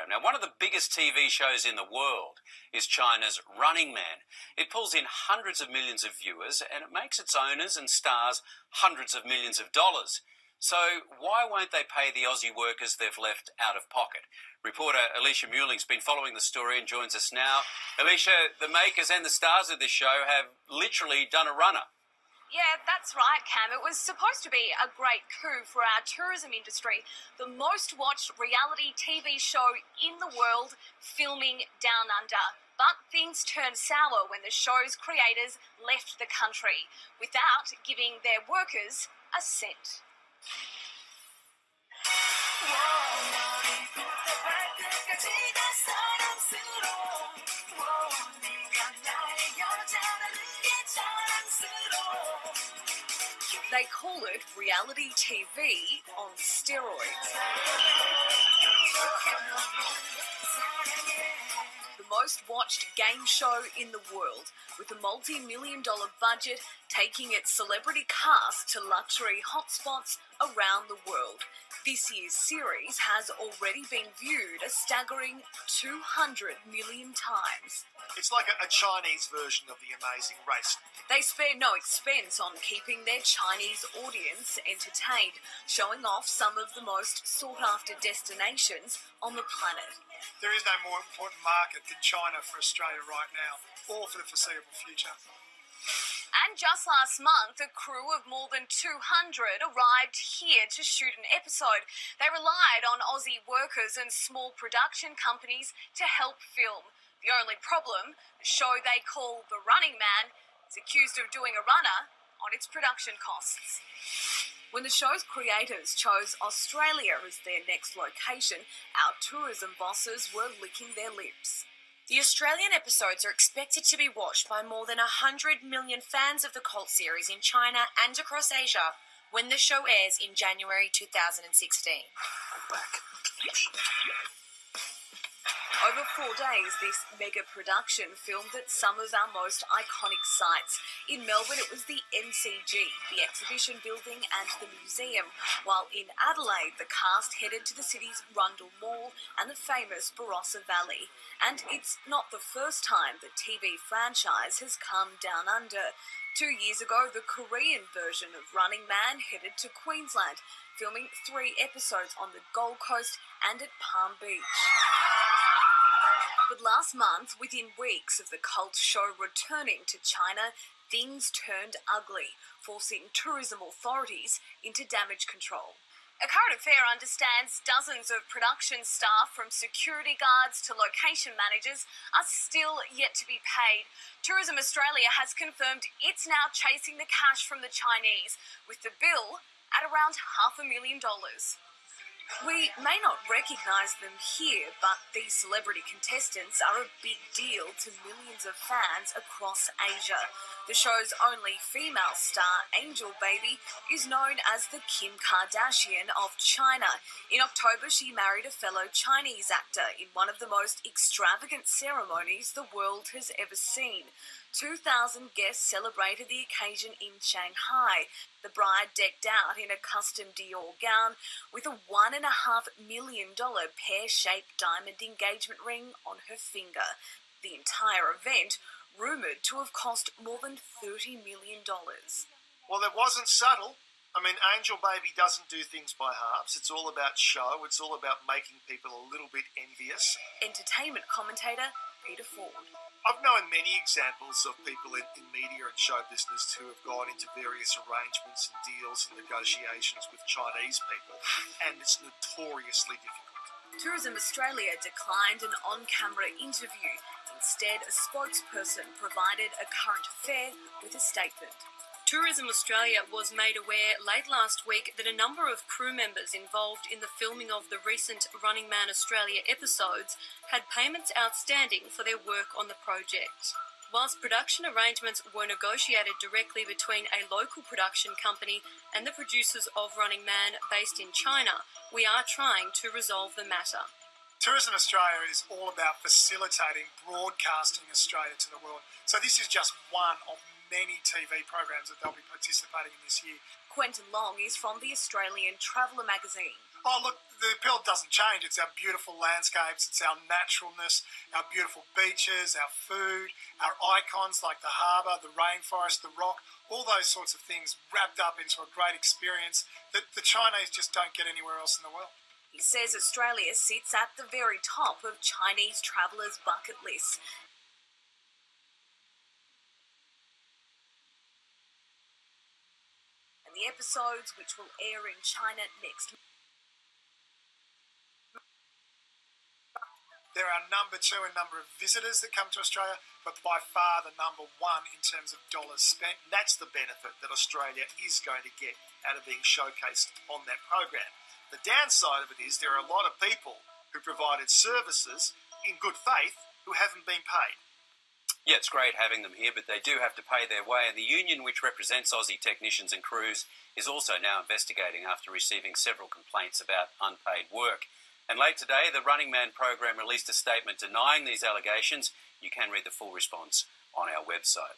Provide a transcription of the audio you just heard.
Now, one of the biggest TV shows in the world is China's Running Man. It pulls in hundreds of millions of viewers and it makes its owners and stars hundreds of millions of dollars. So why won't they pay the Aussie workers they've left out of pocket? Reporter Alicia Muelling's been following the story and joins us now. Alicia, the makers and the stars of this show have literally done a runner. Yeah, that's right, Cam. It was supposed to be a great coup for our tourism industry. The most watched reality TV show in the world, filming down under. But things turned sour when the show's creators left the country without giving their workers a cent. They call it reality TV on steroids. The most watched game show in the world, with a multi-million-dollar budget taking its celebrity cast to luxury hotspots around the world. This year's series has already been viewed a staggering 200 million times. It's like a Chinese version of The Amazing Race. They spare no expense on keeping their Chinese audience entertained, showing off some of the most sought-after destinations on the planet. There is no more important market than China for Australia right now, or for the foreseeable future. And just last month, a crew of more than 200 arrived here to shoot an episode. They relied on Aussie workers and small production companies to help film. The only problem, the show they call The Running Man is accused of doing a runner on its production costs. When the show's creators chose Australia as their next location, our tourism bosses were licking their lips. The Australian episodes are expected to be watched by more than 100 million fans of the cult series in China and across Asia when the show airs in January 2016. Over 4 days, this mega production filmed at some of our most iconic sites. In Melbourne, it was the MCG, the exhibition building and the museum, while in Adelaide, the cast headed to the city's Rundle Mall and the famous Barossa Valley. And it's not the first time the TV franchise has come down under. 2 years ago, the Korean version of Running Man headed to Queensland, filming 3 episodes on the Gold Coast and at Palm Beach. But last month, within weeks of the cult show returning to China, things turned ugly, forcing tourism authorities into damage control. A Current Affair understands dozens of production staff, from security guards to location managers, are still yet to be paid. Tourism Australia has confirmed it's now chasing the cash from the Chinese, with the bill at around $500,000. We may not recognise them here, but these celebrity contestants are a big deal to millions of fans across Asia. The show's only female star, Angel Baby, is known as the Kim Kardashian of China. In October, she married a fellow Chinese actor in one of the most extravagant ceremonies the world has ever seen. 2,000 guests celebrated the occasion in Shanghai. The bride decked out in a custom Dior gown with a $1.5 million pear-shaped diamond engagement ring on her finger. The entire event rumoured to have cost more than $30 million. Well, it wasn't subtle. I mean, Angel Baby doesn't do things by halves. It's all about show. It's all about making people a little bit envious. Entertainment commentator Peter Ford. I've known many examples of people in media and show business who have gone into various arrangements and deals and negotiations with Chinese people, and it's notoriously difficult. Tourism Australia declined an on-camera interview. Instead, a spokesperson provided A Current Affair with a statement. Tourism Australia was made aware late last week that a number of crew members involved in the filming of the recent Running Man Australia episodes had payments outstanding for their work on the project. Whilst production arrangements were negotiated directly between a local production company and the producers of Running Man based in China, we are trying to resolve the matter. Tourism Australia is all about facilitating broadcasting Australia to the world. So this is just one of many TV programs that they'll be participating in this year. Quentin Long is from the Australian Traveller magazine. Oh, look, the appeal doesn't change. It's our beautiful landscapes, it's our naturalness, our beautiful beaches, our food, our icons like the harbour, the rainforest, the rock, all those sorts of things wrapped up into a great experience that the Chinese just don't get anywhere else in the world. He says Australia sits at the very top of Chinese travellers' bucket lists. And the episodes, which will air in China next month. They're our number 2 in number of visitors that come to Australia, but by far the number 1 in terms of dollars spent. And that's the benefit that Australia is going to get out of being showcased on that program. The downside of it is there are a lot of people who provided services in good faith who haven't been paid. Yeah, it's great having them here, but they do have to pay their way, and the union which represents Aussie technicians and crews is also now investigating after receiving several complaints about unpaid work. And late today, the Running Man program released a statement denying these allegations. You can read the full response on our website.